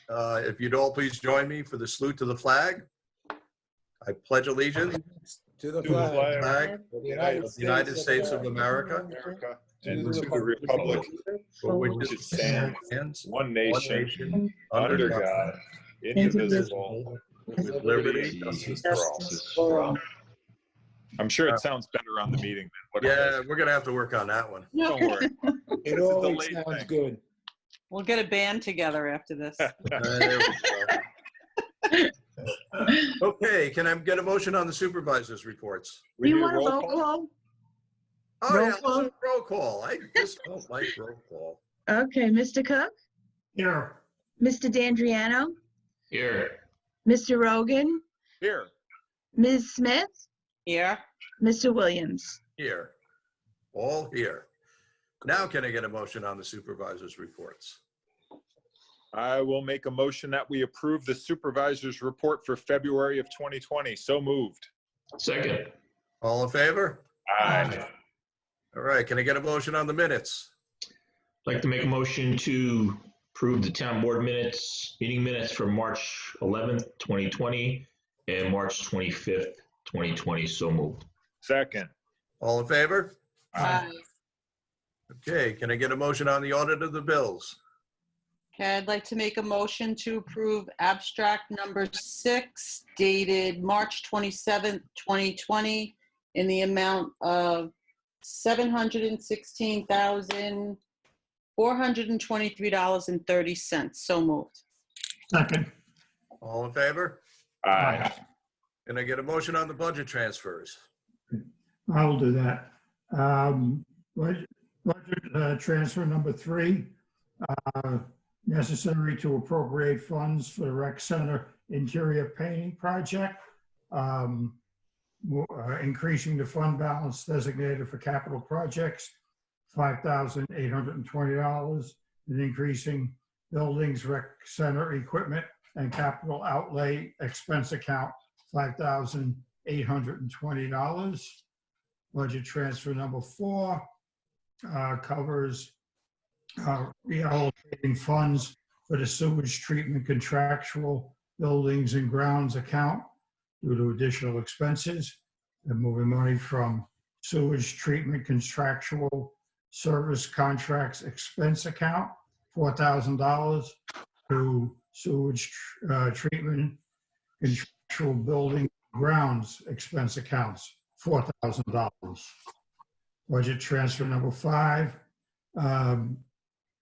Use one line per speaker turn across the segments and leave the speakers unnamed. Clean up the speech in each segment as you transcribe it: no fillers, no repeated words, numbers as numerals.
If you'd all please join me for the salute to the flag. I pledge allegiance
To the
To the
flag
flag
of the
of the United States of America
and
to
to
the
the republic
for which
which
it
it stands,
stands,
one nation,
under
under
God,
God, indivisible,
with
with
liberty.
liberty and justice for all. I'm sure it sounds better on the meeting than what it
Yeah,
does.
we're gonna have to work on that one.
Don't worry.
It
It's a
always
delayed
sounds
thing.
good.
We'll get a band together after this.
There we go. Okay, can I get a motion on the supervisors' reports?
We
You
need a
want a
roll
roll
call?
call?
Oh,
Roll
yeah, let's
call.
do roll call. I just don't like roll call.
Okay, Mr. Cook,
Here.
Mr. D'Andriano,
Here.
Mr. Rogan,
Here.
Ms. Smith,
Here,
Mr. Williams.
Here. All here. Now can I get a motion on the supervisors' reports?
I will make a motion that we approve the supervisor's report for February of 2020. So moved.
Second.
All in favor?
Aye.
All right, can I get a motion on the minutes?
I'd like to make a motion to approve the town board minutes, meeting minutes for March 11th, 2020 and March 25th, 2020. So moved.
Second.
All in favor?
aye.
Okay, can I get a motion on the audit of the bills?
Okay, I'd like to make a motion to approve abstract number 6 dated March 27th, 2020 in the amount of $716,423.30. So moved.
Second.
All in favor?
Aye.
Can I get a motion on the budget transfers?
I'll do that. Budget transfer number 3, necessary to appropriate funds for the rec center interior painting project. Increasing the fund balance designated for capital projects, $5,820, and increasing buildings, rec center equipment, and capital outlay expense account, $5,820. Budget transfer number 4 covers reallocating funds for the sewage treatment contractual buildings and grounds account due to additional expenses, and moving money from sewage treatment contractual service contracts expense account, $4,000, to sewage treatment contractual building grounds expense accounts, $4,000. Budget transfer number 5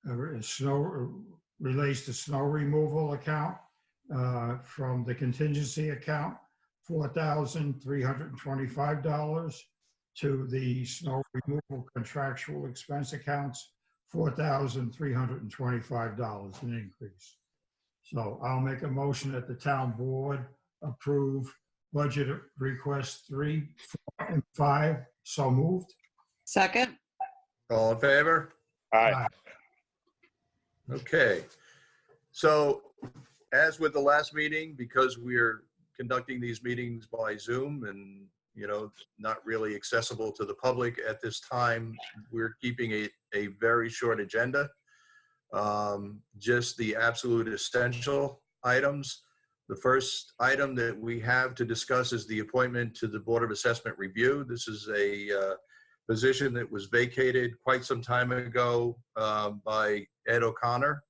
relates to snow removal account from the contingency account, $4,325, to the snow removal contractual expense accounts, $4,325, an increase. So I'll make a motion that the town board approve budget requests 3, 4, and 5. So moved.
Second,
All in favor?
Aye.
Okay. So as with the last meeting, because we're conducting these meetings by Zoom and, you know, not really accessible to the public at this time, we're keeping a very short agenda. Just the absolute essential items. The first item that we have to discuss is the appointment to the Board of Assessment Review. This is a position that was vacated quite some time ago by Ed O'Connor.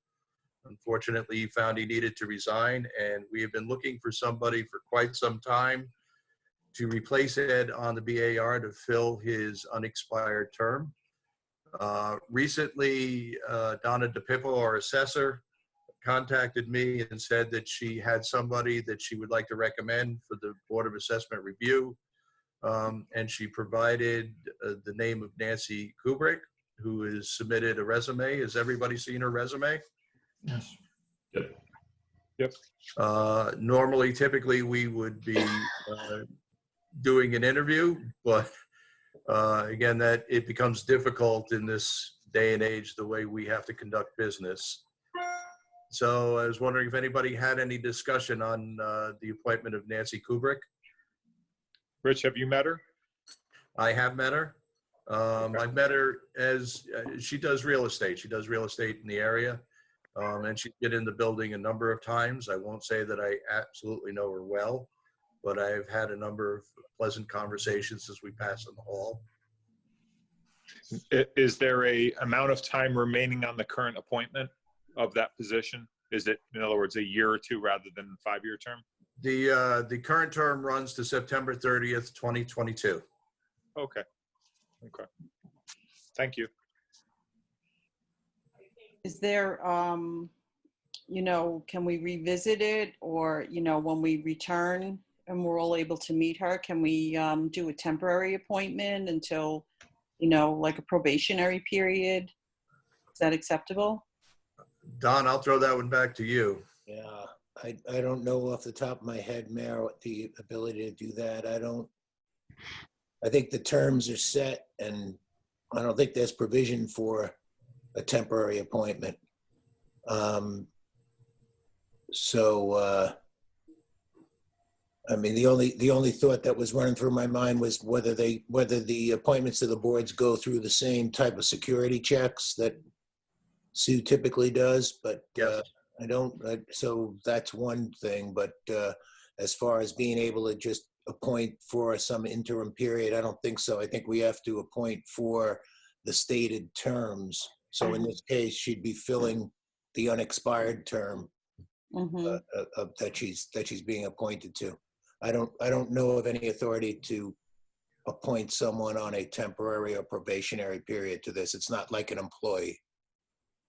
Unfortunately, he found he needed to resign, and we have been looking for somebody for quite some time to replace Ed on the BAR to fill his unexpired term. Recently, Donna DePippo, our assessor, contacted me and said that she had somebody that she would like to recommend for the Board of Assessment Review. And she provided the name of Nancy Kubrick, who has submitted a resume. Has everybody seen her resume?
Yes.
Yep.
Normally, typically, we would be doing an interview, but again, that it becomes difficult in this day and age, the way we have to conduct business. So I was wondering if anybody had any discussion on the appointment of Nancy Kubrick.
Rich, have you met her?
I have met her. I've met her as she does real estate. She does real estate in the area. And she's been in the building a number of times. I won't say that I absolutely know her well, but I've had a number of pleasant conversations as we pass in the hall.
Is there a amount of time remaining on the current appointment of that position? Is it, in other words, a year or two rather than a 5-year term?
The current term runs to September 30th, 2022.
Okay. Okay. Thank you.
Is there, can we revisit it, or, when we return and we're all able to meet her, can we do a temporary appointment until, like a probationary period? Is that acceptable?
Don, I'll throw that one back to you.
Yeah, I don't know off the top of my head, Mayor, what the ability to do that. I think the terms are set, and I don't think there's provision for a temporary appointment. I mean, the only thought that was running through my mind was whether the appointments to the boards go through the same type of security checks that Sue typically does, but
Yes.
so that's one thing, but as far as being able to just appoint for some interim period, I don't think so. I think we have to appoint for the stated terms. So in this case, she'd be filling the unexpired term
Mhm.
that she's being appointed to. I don't know of any authority to appoint someone on a temporary or probationary period to this. It's not like an employee.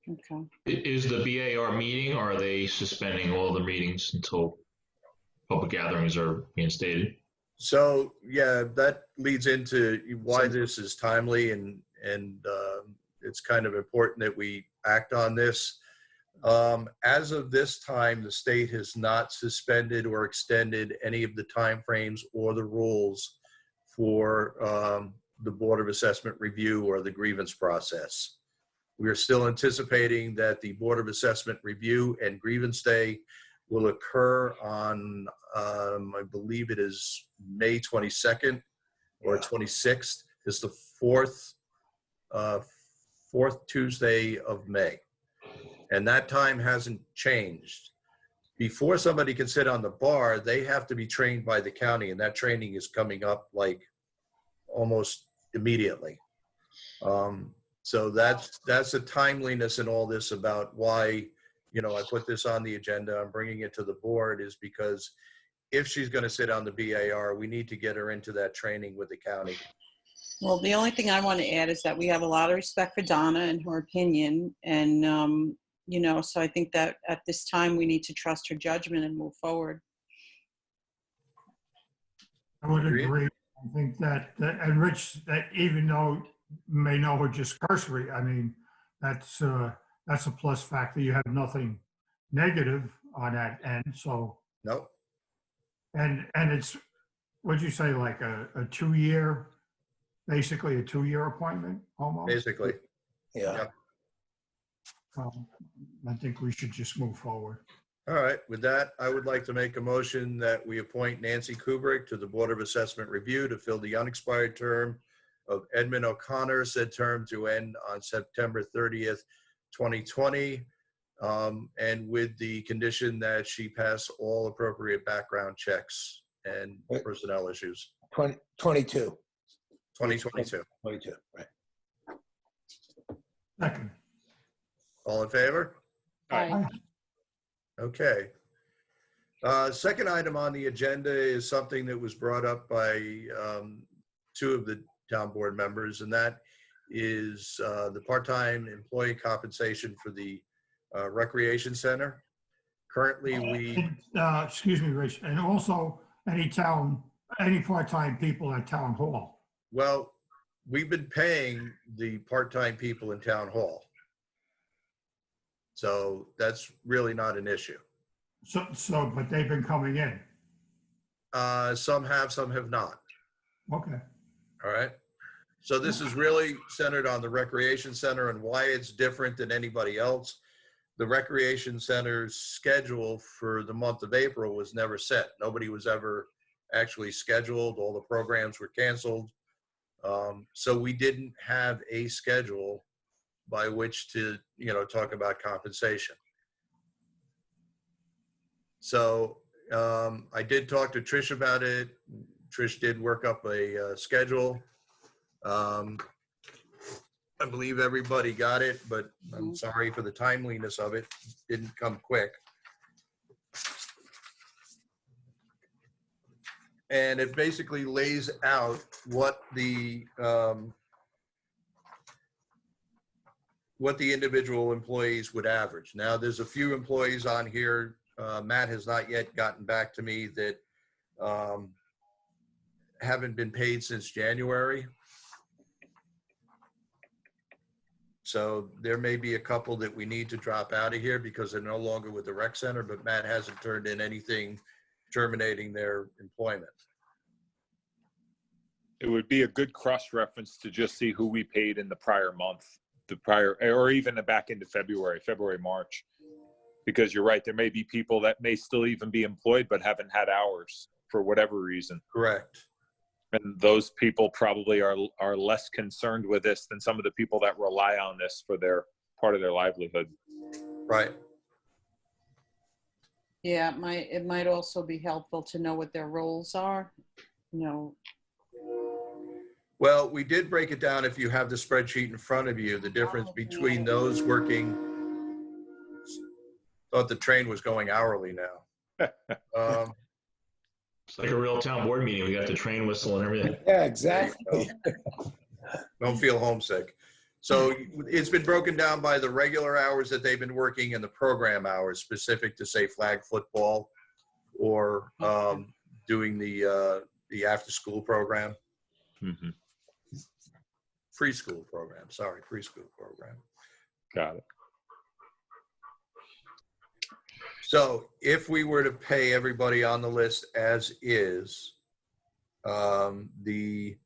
Okay.
Is the BAR meeting, or are they suspending all the meetings until public gatherings are being stated?
So, yeah, that leads into why this is timely, and it's kind of important that we act on this. As of this time, the state has not suspended or extended any of the timeframes or the rules for the Board of Assessment review or the grievance process. We are still anticipating that the Board of Assessment review and grievance day will occur on, I believe it is May 22nd or 26th. Is the fourth Tuesday of May. And that time hasn't changed. Before somebody can sit on the bar, they have to be trained by the county, and that training is coming up like almost immediately. So that's a timeliness in all this about why, I put this on the agenda. I'm bringing it to the board is because if she's going to sit on the BAR, we need to get her into that training with the county.
Well, the only thing I want to add is that we have a lot of respect for Donna and her opinion. And, so I think that at this time we need to trust her judgment and move forward.
I would
Agreed.
agree. I think that and Rich, that even though you may know her just cursory, I mean, that's a plus factor. You have nothing negative on that end. So,
Nope.
and it's, what'd you say, like a 2-year, basically a 2-year appointment almost?
Basically.
Yeah.
Yep.
I think we should just move forward.
All right, with that, I would like to make a motion that we appoint Nancy Kubrick to the Board of Assessment Review to fill the unexpired term of Edmund O'Connor, said term to end on September 30th, 2020, and with the condition that she pass all appropriate background checks and personnel issues.
22.
2022.
22, right.
Second.
All in favor?
Aye.
Okay. Second item on the agenda is something that was brought up by 2 of the town board members, and that is the part-time employee compensation for the recreation center. Currently, we,
Excuse me, Rich, and also any part-time people at town hall.
well, we've been paying the part-time people in town hall. So that's really not an issue.
So, but they've been coming in.
Some have, some have not.
Okay.
All right. So this is really centered on the recreation center and why it's different than anybody else. The recreation center's schedule for the month of April was never set. Nobody was ever actually scheduled. All the programs were canceled. So we didn't have a schedule by which to, talk about compensation. So I did talk to Trish about it. Trish did work up a schedule. I believe everybody got it, but I'm sorry for the timeliness of it. Didn't come quick. And it basically lays out what the individual employees would average. Now, there's a few employees on here. Matt has not yet gotten back to me that haven't been paid since January. So there may be a couple that we need to drop out of here because they're no longer with the rec center, but Matt hasn't turned in anything terminating their employment.
It would be a good cross-reference to just see who we paid in the prior month, or even back into February, March. Because you're right, there may be people that may still even be employed but haven't had hours for whatever reason.
Correct.
And those people probably are less concerned with this than some of the people that rely on this for their part of their livelihood.
Right.
Yeah, it might also be helpful to know what their roles are, you know.
Well, we did break it down if you have the spreadsheet in front of you, the difference between those working. Thought the train was going hourly now.
It's like a real town board meeting. We got the train whistle and everything.
Yeah, exactly.
Don't feel homesick. So it's been broken down by the regular hours that they've been working and the program hours specific to, say, flag football or doing the after-school program.
Mm-hmm.
Preschool program. Sorry, preschool program.
Got it.
So if we were to pay everybody on the list as is, the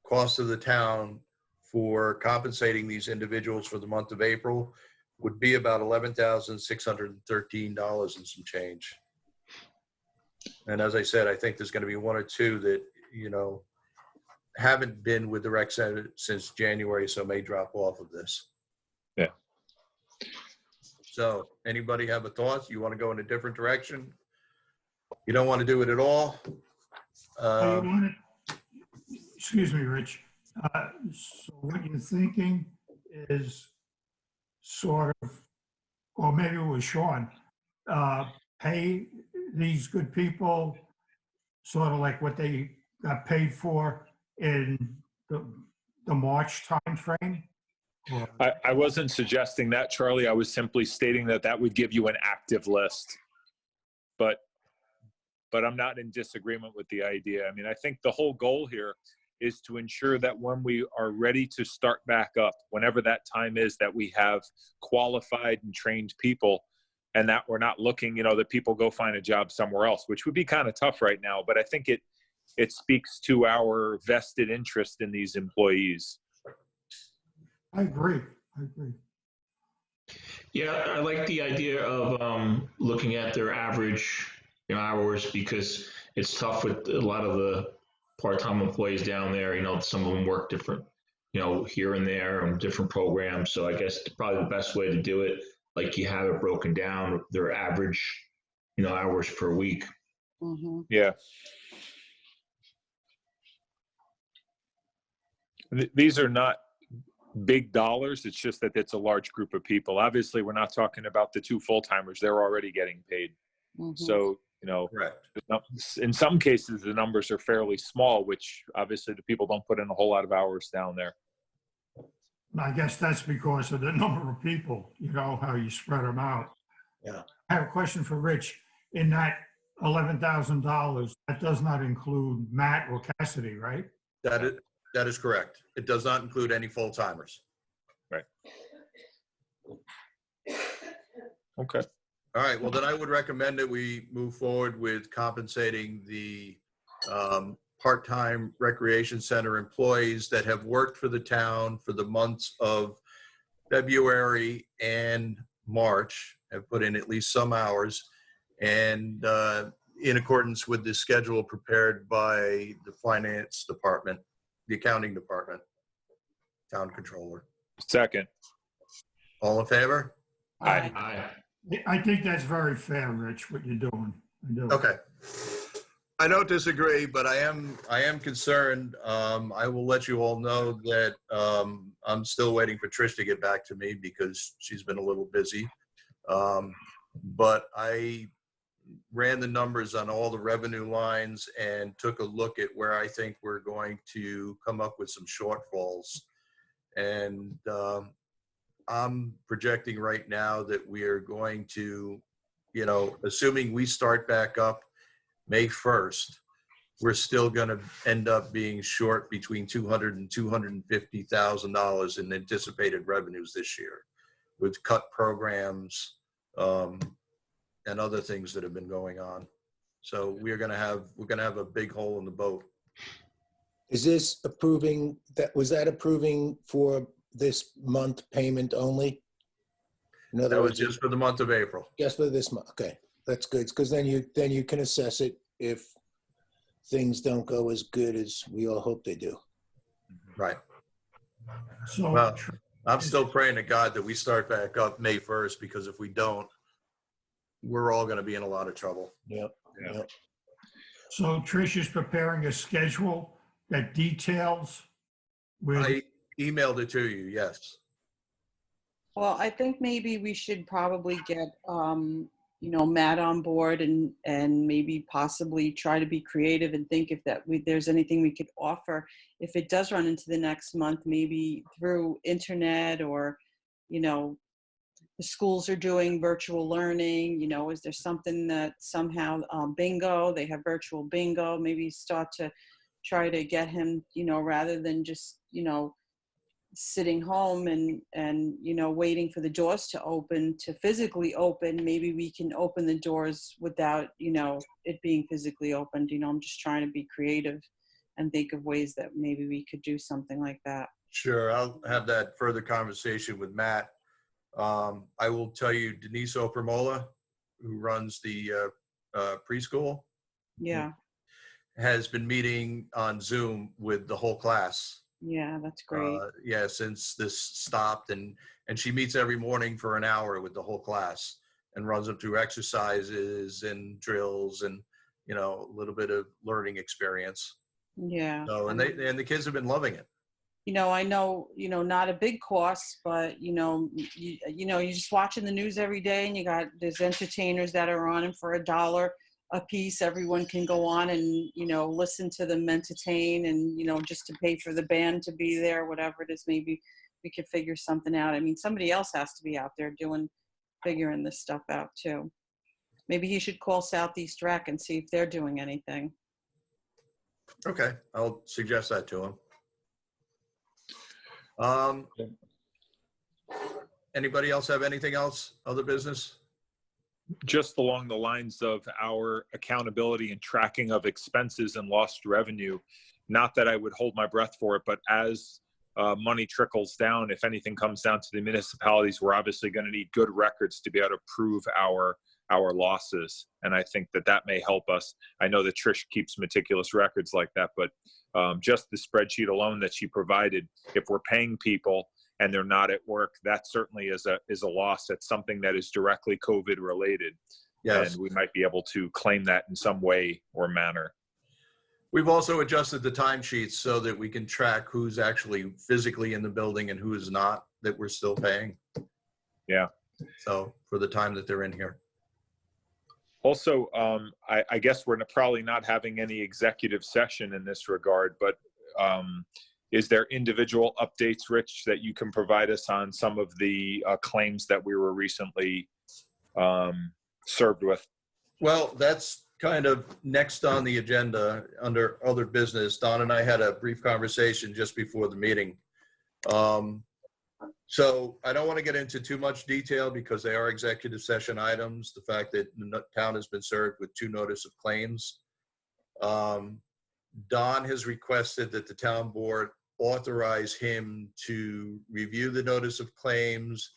cost of the town for compensating these individuals for the month of April would be about $11,613 and some change. And as I said, I think there's going to be one or two that, you know, haven't been with the rec center since January, so may drop off of this.
Yeah.
So anybody have a thought? You want to go in a different direction? You don't want to do it at all?
Excuse me, Rich. So what you're thinking is sort of, or maybe it was Sean, pay these good people sort of like what they got paid for in the March timeframe?
I wasn't suggesting that, Charlie. I was simply stating that would give you an active list. But I'm not in disagreement with the idea. I mean, I think the whole goal here is to ensure that when we are ready to start back up, whenever that time is, that we have qualified and trained people, and that we're not looking, you know, that people go find a job somewhere else, which would be kind of tough right now. But I think it speaks to our vested interest in these employees.
I agree.
Yeah, I like the idea of looking at their average, you know, hours, because it's tough with a lot of the part-time employees down there. You know, some of them work different, you know, here and there on different programs. So I guess probably the best way to do it, like you have it broken down, their average, you know, hours per week.
Mm-hmm.
Yeah. These are not big dollars. It's just that it's a large group of people. Obviously, we're not talking about the two full-timers. They're already getting paid.
Mm-hmm.
So, you know,
Correct.
in some cases, the numbers are fairly small, which obviously the people don't put in a whole lot of hours down there.
I guess that's because of the number of people, you know, how you spread them out.
Yeah.
I have a question for Rich. In that $11,000, that does not include Matt or Cassidy, right?
That is correct. It does not include any full-timers.
Right. Okay.
All right, well, then I would recommend that we move forward with compensating the part-time recreation center employees that have worked for the town for the months of February and March, have put in at least some hours, and in accordance with the schedule prepared by the finance department, the accounting department, town controller.
Second.
All in favor?
Aye.
Aye.
I think that's very fair, Rich, what you're doing. I do.
Okay. I don't disagree, but I am concerned. I will let you all know that I'm still waiting for Trish to get back to me because she's been a little busy. But I ran the numbers on all the revenue lines and took a look at where I think we're going to come up with some shortfalls. And I'm projecting right now that we are going to, assuming we start back up May 1st, we're still going to end up being short between $200,000 and $250,000 in anticipated revenues this year, with cut programs and other things that have been going on. So we're going to have a big hole in the boat.
Is this approving, was that approving for this month payment only? In other
That was
words,
just for the month of April.
just for this month, okay, that's good, because then you can assess it if things don't go as good as we all hope they do.
Right.
So,
Well, I'm still praying to God that we start back up May 1st, because if we don't, we're all going to be in a lot of trouble.
Yep.
Yeah.
Yep.
so Trish is preparing a schedule that details where,
I emailed it to you, yes.
Well, I think maybe we should probably get, Matt on board and maybe possibly try to be creative and think if there's anything we could offer. If it does run into the next month, maybe through internet or, the schools are doing virtual learning, is there something that somehow, bingo, they have virtual bingo, maybe start to try to get him, rather than just, sitting home and waiting for the doors to open, to physically open. Maybe we can open the doors without it being physically opened. I'm just trying to be creative and think of ways that maybe we could do something like that.
Sure, I'll have that further conversation with Matt. I will tell you, Denise Opermola, who runs the preschool,
Yeah,
has been meeting on Zoom with the whole class.
yeah, that's great.
Yeah, since this stopped, and she meets every morning for an hour with the whole class and runs them through exercises and drills and a little bit of learning experience.
Yeah.
So and the kids have been loving it.
I know, not a big cost, but, you're just watching the news every day and there's entertainers that are on, and for $1 a piece, everyone can go on and, listen to them entertain and, just to pay for the band to be there, whatever it is, maybe we could figure something out. I mean, somebody else has to be out there figuring this stuff out too. Maybe he should call Southeast Rec and see if they're doing anything.
Okay, I'll suggest that to him. Anybody else have anything else? Other business?
Just along the lines of our accountability and tracking of expenses and lost revenue, not that I would hold my breath for it, but as money trickles down, if anything comes down to the municipalities, we're obviously going to need good records to be able to prove our losses. And I think that may help us. I know that Trish keeps meticulous records like that, but just the spreadsheet alone that she provided, if we're paying people and they're not at work, that certainly is a loss. That's something that is directly COVID related.
Yes.
And we might be able to claim that in some way or manner.
We've also adjusted the timesheets so that we can track who's actually physically in the building and who is not, that we're still paying.
Yeah.
So for the time that they're in here.
Also, I guess we're probably not having any executive session in this regard, but is there individual updates, Rich, that you can provide us on some of the claims that we were recently served with?
Well, that's kind of next on the agenda under other business. Don and I had a brief conversation just before the meeting. So I don't want to get into too much detail because they are executive session items. The fact that the town has been served with 2 notice of claims. Don has requested that the town board authorize him to review the notice of claims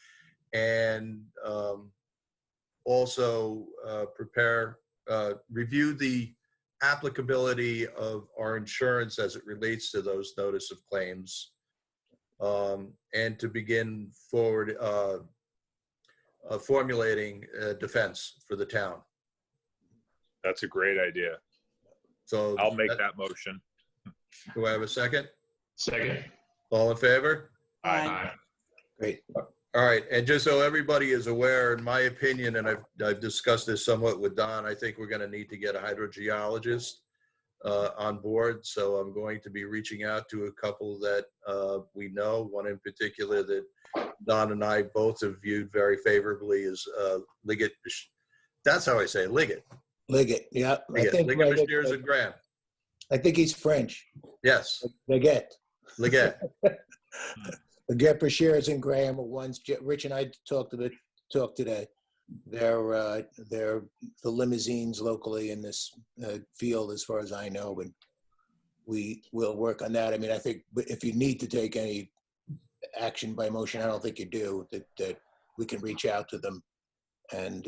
and also review the applicability of our insurance as it relates to those notice of claims, and to begin forward formulating defense for the town.
That's a great idea.
So
I'll make that motion.
do I have a second?
Second.
All in favor?
Aye.
Aye.
Great.
All right, and just so everybody is aware, in my opinion, and I've discussed this somewhat with Don, I think we're going to need to get a hydrogeologist on board. So I'm going to be reaching out to a couple that we know. One in particular that Don and I both have viewed very favorably is Liggett. That's how I say it, Liggett.
Liggett, yeah.
Liggett, Bashir and Graham.
I think he's French.
Yes,
Liggett.
Liggett.
Liggett, Bashir, and Graham are ones, Rich and I talked today. They're the limousines locally in this field, as far as I know, and we will work on that. I mean, I think if you need to take any action by motion, I don't think you do, that we can reach out to them and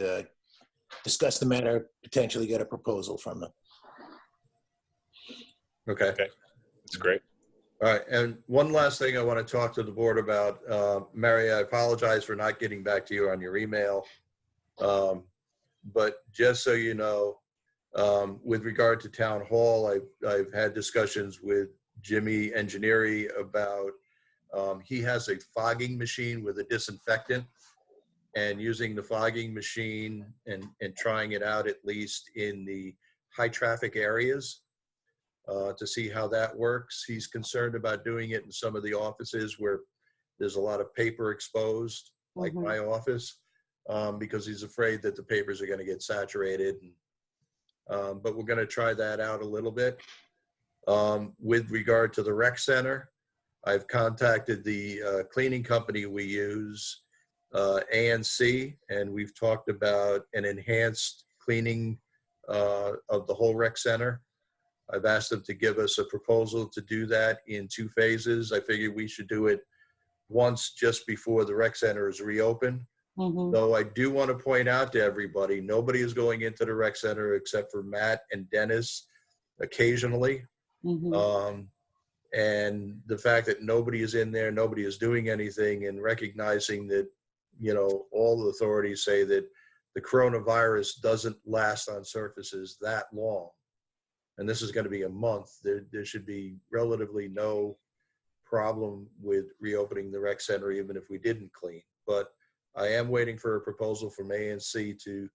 discuss the matter, potentially get a proposal from them.
Okay.
That's great.
All right, and one last thing I want to talk to the board about. Mary, I apologize for not getting back to you on your email. But just so you know, with regard to town hall, I've had discussions with Jimmy Engineering about, he has a fogging machine with a disinfectant, and using the fogging machine and trying it out at least in the high traffic areas to see how that works. He's concerned about doing it in some of the offices where there's a lot of paper exposed, like my office, because he's afraid that the papers are going to get saturated. But we're going to try that out a little bit. With regard to the rec center, I've contacted the cleaning company we use, ANC, and we've talked about an enhanced cleaning of the whole rec center. I've asked them to give us a proposal to do that in 2 phases. I figured we should do it once just before the rec center is reopened. Though I do want to point out to everybody, nobody is going into the rec center except for Matt and Dennis occasionally. And the fact that nobody is in there, nobody is doing anything, and recognizing that, you know, all the authorities say that the coronavirus doesn't last on surfaces that long. And this is going to be a month. There should be relatively no problem with reopening the rec center, even if we didn't clean. But I am waiting for a proposal from ANC to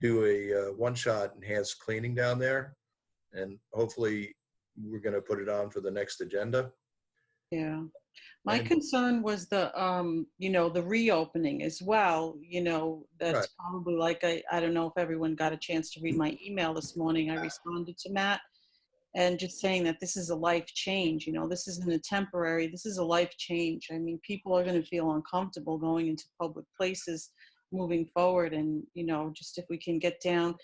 do a one-shot enhanced cleaning down there. And hopefully we're going to put it on for the next agenda.
Yeah. My
And-
concern was the, you know, the reopening as well. You know, that's
Right.
probably like, I don't know if everyone got a chance to read my email this morning. I responded to Matt and just saying that this is a life change. You know, this isn't a temporary, this is a life change. I mean, people are going to feel uncomfortable going into public places moving forward. And, you know, just if we can get down,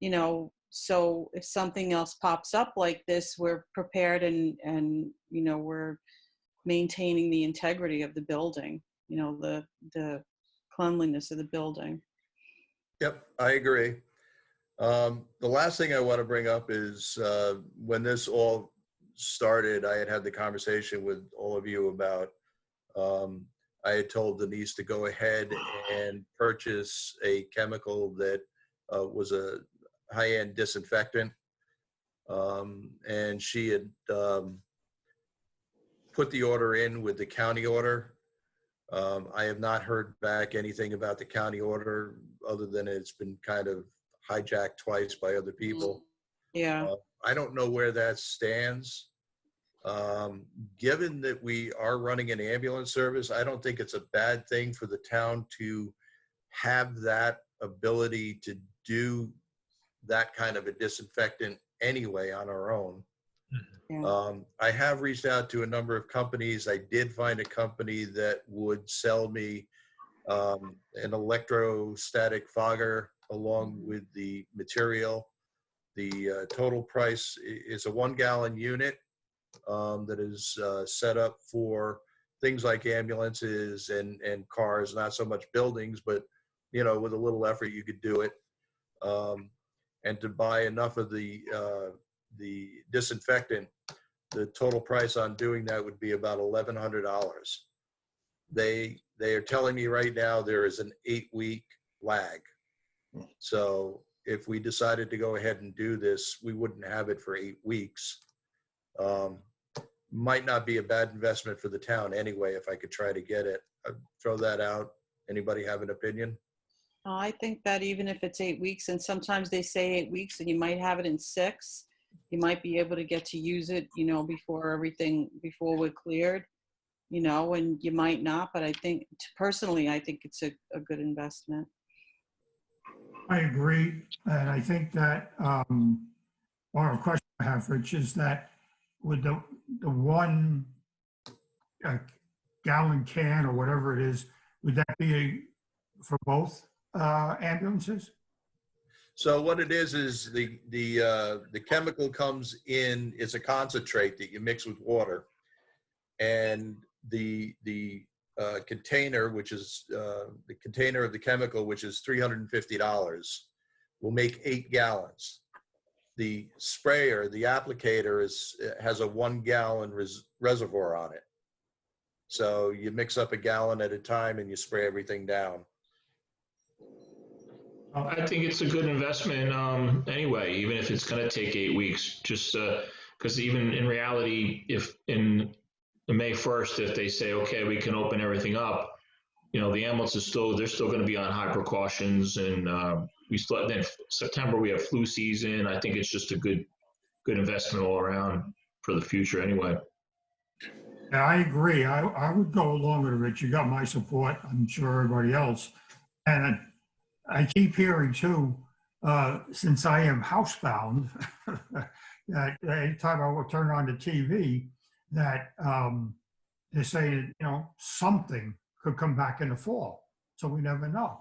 you know, so if something else pops up like this, we're prepared and you know, we're maintaining the integrity of the building, you know, the cleanliness of the building.
Yep, I agree. The last thing I want to bring up is when this all started, I had the conversation with all of you about, I had told Denise to go ahead and purchase a chemical that was a high-end disinfectant. And she had put the order in with the county order. I have not heard back anything about the county order other than it's been kind of hijacked twice by other people.
Yeah.
I don't know where that stands. Given that we are running an ambulance service, I don't think it's a bad thing for the town to have that ability to do that kind of a disinfectant anyway on our own.
Yeah.
I have reached out to a number of companies. I did find a company that would sell me an electrostatic fogger along with the material. The total price is a 1-gallon unit that is set up for things like ambulances and cars, not so much buildings, but, you know, with a little effort, you could do it. And to buy enough of the disinfectant, the total price on doing that would be about $1,100. They they are telling me right now there is an 8-week lag. So if we decided to go ahead and do this, we wouldn't have it for 8 weeks. Might not be a bad investment for the town anyway, if I could try to get it. I'd throw that out. Anybody have an opinion?
I think that even if it's 8 weeks, and sometimes they say 8 weeks and you might have it in 6, you might be able to get to use it, before we're cleared, and you might not, but I think personally, I think it's a good investment.
I agree, and I think that, or a question I have, Rich, is that with the 1 gallon can or whatever it is, would that be for both ambulances?
So what it is the chemical comes in, it's a concentrate that you mix with water. And the container, which is the container of the chemical, which is $350, will make 8 gallons. The sprayer, the applicator has a 1 gallon reservoir on it. So you mix up a gallon at a time and you spray everything down.
I think it's a good investment anyway, even if it's going to take 8 weeks. Just because even in reality, if in May 1st, if they say, okay, we can open everything up, the ambulance is they're still going to be on high precautions, and then September we have flu season. I think it's just a good investment all around for the future anyway.
Yeah, I agree. I would go along with it, Rich. You got my support. I'm sure everybody else. And I keep hearing too, since I am housebound, that anytime I will turn on the TV, that they're saying, something could come back in the fall. So we never know,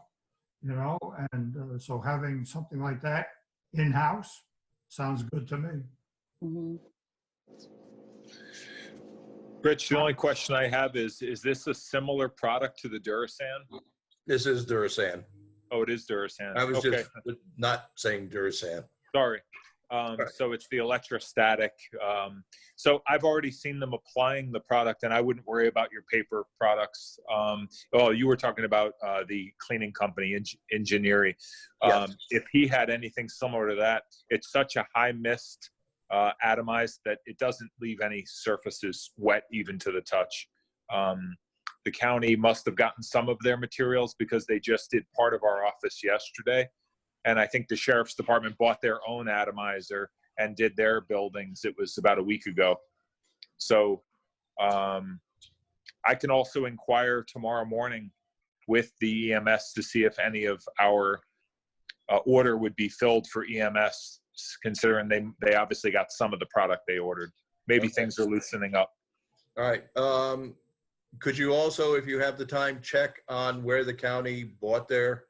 and so having something like that in-house sounds good to me.
Mhm.
Rich, the only question I have is this a similar product to the Durasan?
This is Durasan.
Oh, it is Durasan.
I was
Okay.
just not saying Durasan.
Sorry. So it's the electrostatic. So I've already seen them applying the product, and I wouldn't worry about your paper products. You were talking about the cleaning company, Engineering.
Yes.
If he had anything similar to that, it's such a high mist atomized that it doesn't leave any surfaces wet even to the touch. The county must have gotten some of their materials because they just did part of our office yesterday. And I think the sheriff's department bought their own atomizer and did their buildings. It was about a week ago. So I can also inquire tomorrow morning with the EMS to see if any of our order would be filled for EMS, considering they obviously got some of the product they ordered. Maybe
Okay.
things are loosening up.
All right. Could you also, if you have the time, check on where the county bought their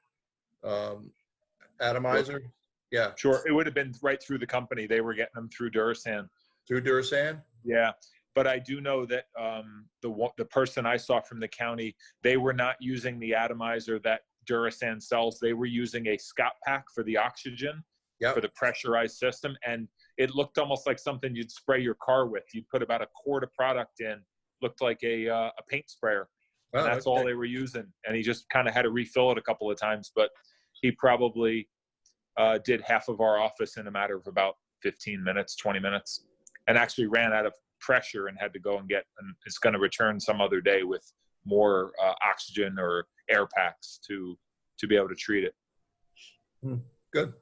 atomizer? Yeah,
Sure, it would have been right through the company. They were getting them through Durasan.
through Durasan?
Yeah, but I do know that the person I saw from the county, they were not using the atomizer that Durasan sells. They were using a Scott pack for the oxygen,
Yep.
for the pressurized system, and it looked almost like something you'd spray your car with. You'd put about a quart of product in, looked like a paint sprayer. And
Oh,
that's
okay.
all they were using. And he just kind of had to refill it a couple of times, but he probably did half of our office in a matter of about 15 minutes, 20 minutes, and actually ran out of pressure and had to go and it's going to return some other day with more oxygen or air packs to be able to treat it.
Good.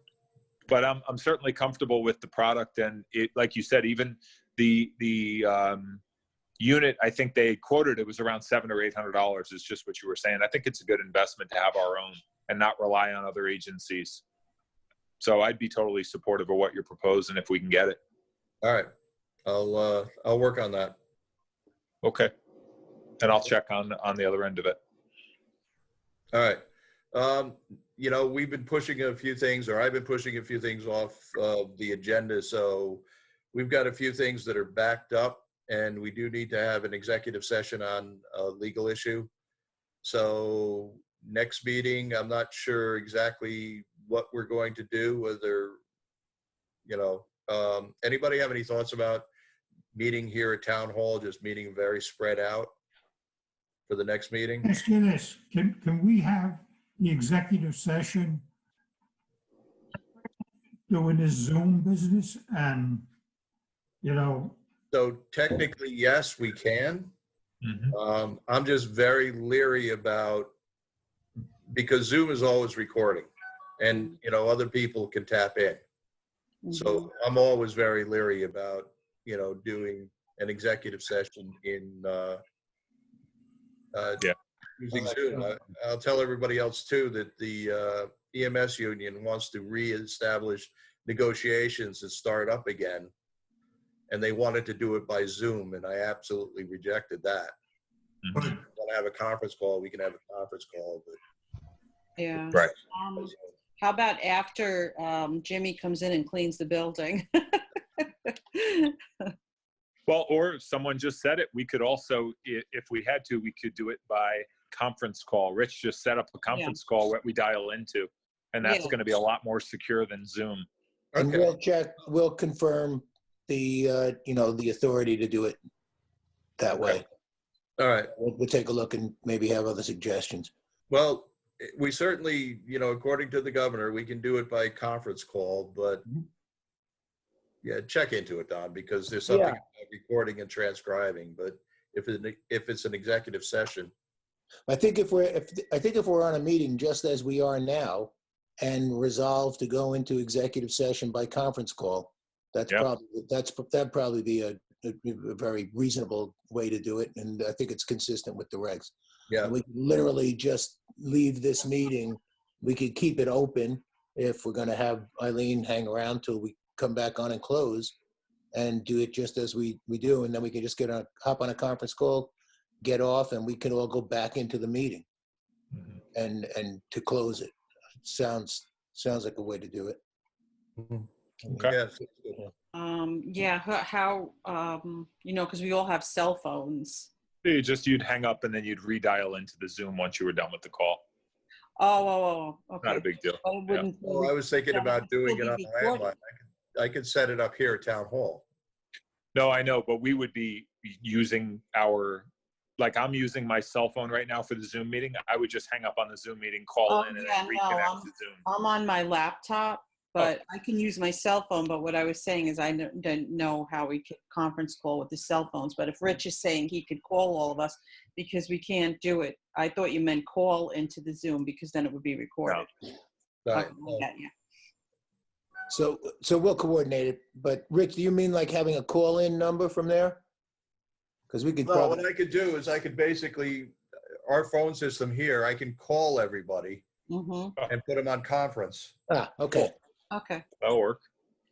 But I'm certainly comfortable with the product, and it, like you said, even the unit, I think they quoted it was around $700 or $800. Is just what you were saying. I think it's a good investment to have our own and not rely on other agencies. So I'd be totally supportive of what you're proposing if we can get it.
All right. I'll work on that.
Okay. And I'll check on the other end of it.
All right. We've been pushing a few things, or I've been pushing a few things off the agenda. So we've got a few things that are backed up, and we do need to have an executive session on a legal issue. So next meeting, I'm not sure exactly what we're going to do, whether, anybody have any thoughts about meeting here at Town Hall, just meeting very spread out for the next meeting.
Ask you this, can we have the executive session doing this Zoom business and, you know,
So technically, yes, we can.
Mhm.
I'm just very leery about, because Zoom is always recording and, you know, other people can tap in.
Mhm.
So I'm always very leery about, you know, doing an executive session in
Yeah.
using Zoom. I'll tell everybody else too that the EMS union wants to reestablish negotiations and start up again. And they wanted to do it by Zoom, and I absolutely rejected that.
but
If we want to have a conference call, we can have a conference call, but
Yeah.
Right.
How about after Jimmy comes in and cleans the building?
Well, or someone just said it, we could also, if we had to, we could do it by conference call. Rich just set up a conference call that we dial into, and that's
Yeah.
going to be a lot more secure than Zoom.
And
Okay.
we'll check, we'll confirm the, you know, the authority to do it that way.
All right.
We'll take a look and maybe have other suggestions.
Well, we certainly, you know, according to the governor, we can do it by conference call, but yeah, check into it, Don, because there's something
Yeah.
about recording and transcribing, but if it's an executive session,
I think if we're on a meeting just as we are now and resolve to go into executive session by conference call, that'd probably be a very reasonable way to do it. And I think it's consistent with the regs.
yeah.
And we can literally just leave this meeting. We could keep it open if we're going to have Eileen hang around till we come back on and close, and do it just as we do. And then we can just hop on a conference call, get off, and we can all go back into the meeting and to close it. Sounds like a way to do it.
Okay.
Yes.
Yeah, how you know, because we all have cell phones.
You'd hang up and then you'd redial into the Zoom once you were done with the call.
Oh, okay.
Not a big deal.
But it wouldn't.
Well, I was thinking about doing it
Still
on
be
the landline.
recorded.
I could set it up here at Town Hall.
No, I know, but we would be using like I'm using my cell phone right now for the Zoom meeting. I would just hang up on the Zoom meeting, call in, and
Yeah,
then
no,
reconnect to Zoom.
I'm on my laptop, but I can use my cell phone. But what I was saying is I didn't know how we could conference call with the cell phones. But if Rich is saying he could call all of us because we can't do it, I thought you meant call into the Zoom because then it would be recorded.
Right.
Okay, yeah.
So we'll coordinate it. But Rich, do you mean like having a call-in number from there? Because we could
No,
probably.
what I could do is I could basically, our phone system here, I can call everybody
Mm-hmm.
and put them on conference.
Okay.
Okay.
That'll work.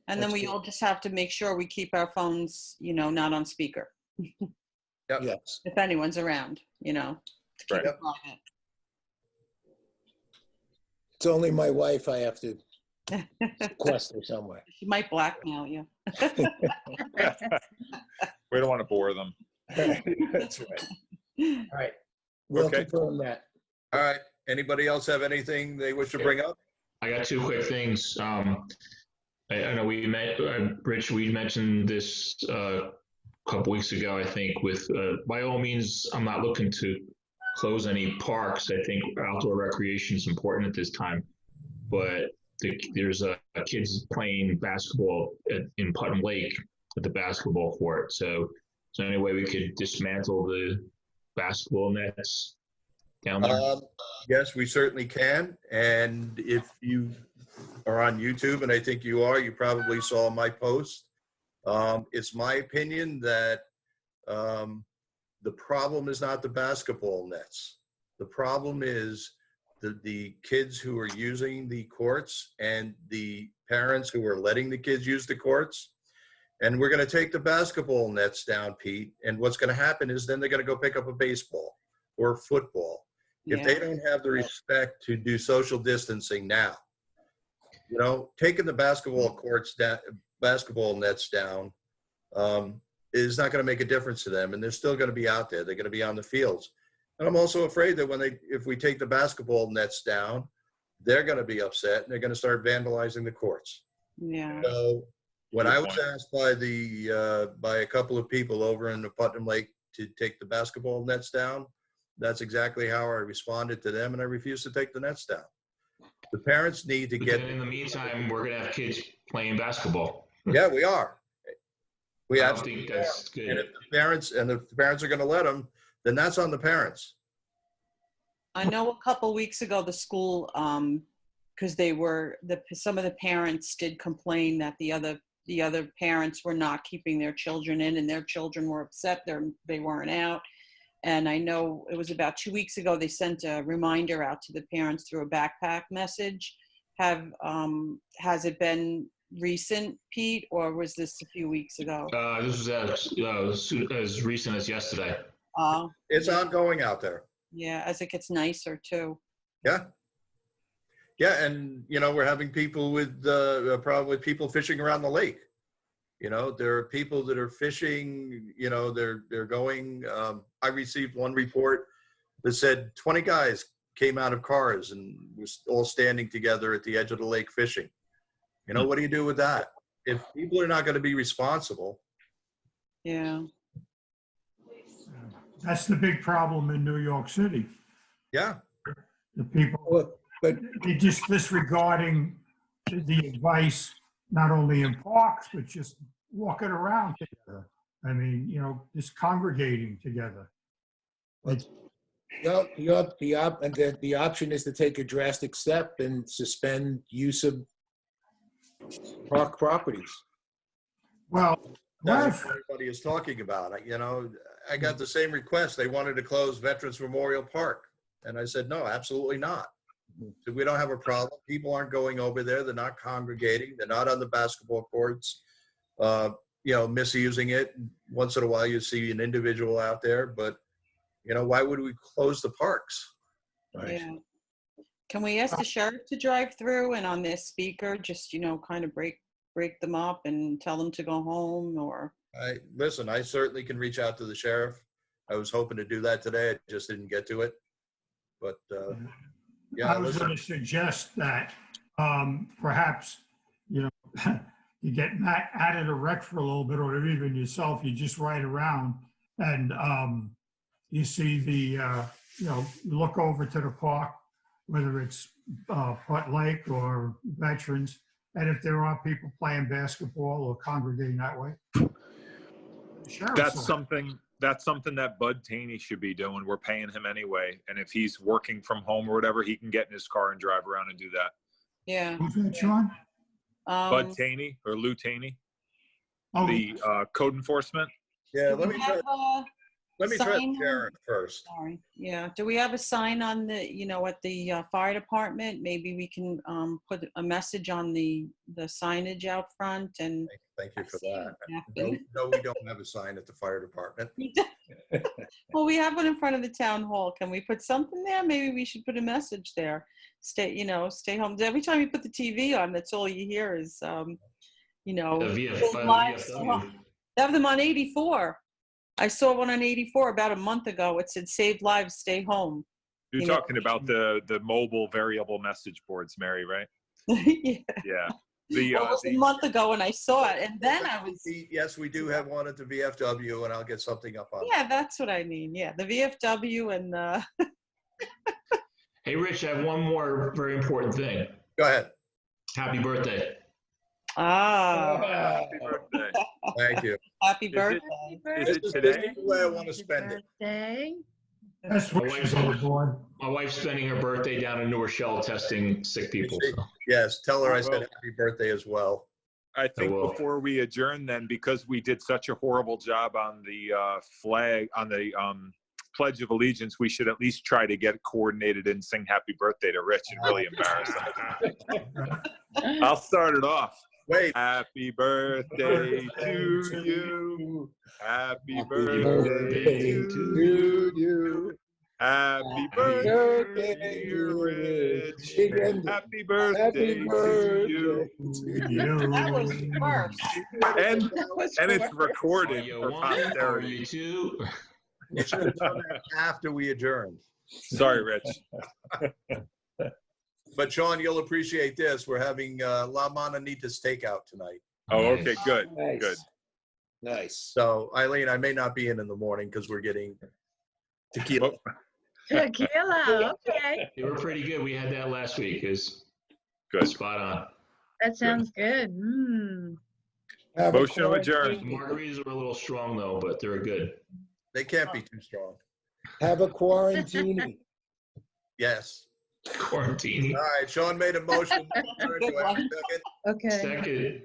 And then
That's
we
good.
all just have to make sure we keep our phones, you know, not on speaker.
Yep.
Yes.
If anyone's around, you know, to keep
Right.
it private.
It's only my wife I have to sequester somewhere.
She might blackmail you.
We don't want to bore them.
That's right. All right. We'll
Okay.
confirm that.
All right. Anybody else have anything they wish to bring up?
I got two quick things. I know we met, Rich, we mentioned this a couple weeks ago, I think, with, by all means, I'm not looking to close any parks. I think outdoor recreation is important at this time. But there's kids playing basketball in Putnam Lake at the basketball court. So is there any way we could dismantle the basketball nets down there?
Yes, we certainly can. And if you are on YouTube, and I think you are, you probably saw my post. It's my opinion that the problem is not the basketball nets. The problem is the kids who are using the courts and the parents who are letting the kids use the courts. And we're going to take the basketball nets down, Pete. And what's going to happen is then they're going to go pick up a baseball or football. If they don't have the respect to do social distancing now, you know, taking the basketball courts down, basketball nets down, is not going to make a difference to them. And they're still going to be out there. They're going to be on the fields. And I'm also afraid that if we take the basketball nets down, they're going to be upset and they're going to start vandalizing the courts.
Yeah.
So when
Good
I was
point.
asked by a couple of people over in the Putnam Lake to take the basketball nets down, That's exactly how I responded to them, and I refused to take the nets down. The parents need to
But
get.
then in the meantime, we're gonna have kids playing basketball.
Yeah, we are. We
I don't
absolutely
think that's
are. And
good.
if the parents are going to let them, then that's on the parents.
I know a couple weeks ago, the school, because some of the parents did complain that the other parents were not keeping their children in, and their children were upset they weren't out. And I know it was about 2 weeks ago, they sent a reminder out to the parents through a backpack message. Has it been recent, Pete, or was this a few weeks ago?
This was as recent as yesterday.
It's ongoing out there.
Yeah, as it gets nicer too.
Yeah. Yeah, and we're having people with a problem with people fishing around the lake. There are people that are fishing. They're going. I received one report that said 20 guys came out of cars and was all standing together at the edge of the lake fishing. What do you do with that? If people are not going to be responsible.
Yeah.
That's the big problem in New York City.
Yeah.
The people,
But
they're just disregarding the advice, not only in parks, but just walking around together. I mean, just congregating together.
the option is to take a drastic step and suspend use of park properties.
Well, what
That's
if,
what everybody is talking about. I got the same request. They wanted to close Veterans Memorial Park. And I said, no, absolutely not. So we don't have a problem. People aren't going over there. They're not congregating. They're not on the basketball courts, misusing it. Once in a while, you see an individual out there, but why would we close the parks?
Right.
Yeah. Can we ask the sheriff to drive through and on their speaker, just, kind of break them up and tell them to go home, or?
Listen, I certainly can reach out to the sheriff. I was hoping to do that today. I just didn't get to it. But yeah,
I was going to suggest that perhaps, you get out of the wreck for a little bit, or even yourself, you just ride around and you see you look over to the park, whether it's Putt Lake or Veterans, and if there are people playing basketball or congregating that way.
That's something that Bud Taney should be doing. We're paying him anyway. And if he's working from home or whatever, he can get in his car and drive around and do that.
Yeah.
Who's that, Sean?
Bud Taney or Lou Taney,
Oh,
the code enforcement.
Yeah,
Do we have
let me try
sign?
the sheriff first.
Sorry. Yeah. Do we have a sign on the, at the fire department? Maybe we can put a message on the signage out front and.
Thank you for
I see
that.
it
No, we don't have a sign at the fire department.
Well, we have one in front of the town hall. Can we put something there? Maybe we should put a message there. Stay home. Every time you put the TV on, that's all you hear is,
The
lives.
VFW.
They have them on 84. I saw one on 84 about a month ago. It said, "Save lives, stay home."
You're talking about the mobile variable message boards, Mary, right?
Yeah.
Yeah.
Well, it was a month ago when I saw it, and then I was.
Yes, we do have one at the VFW, and I'll get something up on it.
Yeah, that's what I mean. Yeah, the VFW and.
Hey, Rich, I have one more very important thing.
Go ahead.
Happy birthday.
Happy birthday.
Thank you.
Happy
Is
birthday.
Is it today?
the way I want to spend it.
Birthday.
that's what she's on board.
My wife's spending her birthday down in New Rochelle testing sick people. So.
Yes, tell her I said happy birthday as well.
I think
will.
before we adjourn then, because we did such a horrible job on the flag, on the Pledge of Allegiance, we should at least try to get coordinated and sing happy birthday to Rich and really embarrass him. I'll start it off.
Wait,
Happy birthday to you. Happy birthday to you. Happy birthday, dear Rich. Happy birthday to you.
That was the first.
And it's recorded
Are you
for
one? Are
posterity.
you two?
we should have done that after we adjourned.
Sorry, Rich.
But Sean, you'll appreciate this. We're having La Mananitas takeout tonight.
Oh, okay, good,
Nice.
good.
Nice.
So Eileen, I may not be in the morning because we're getting tequila.
Tequila, okay.
They were pretty good. We had that last week. Is
Good.
spot on.
That sounds good. Mm.
Have a
Motion to adjourn.
The margaritas were a little strong though, but they were good.
They can't be too strong.
Have a quarantine.
Yes.
Quarantini.
All right, Sean made a motion. Do I have a second?
Okay.
Second.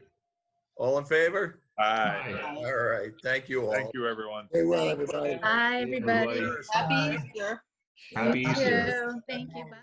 All in favor?
Aye.
Aye.
All right, thank you all.
Thank you, everyone.
Very well, everybody.
Bye, everybody.
Everybody.
Happy Easter.
Happy
You
Easter.
too. Thank you. Bye.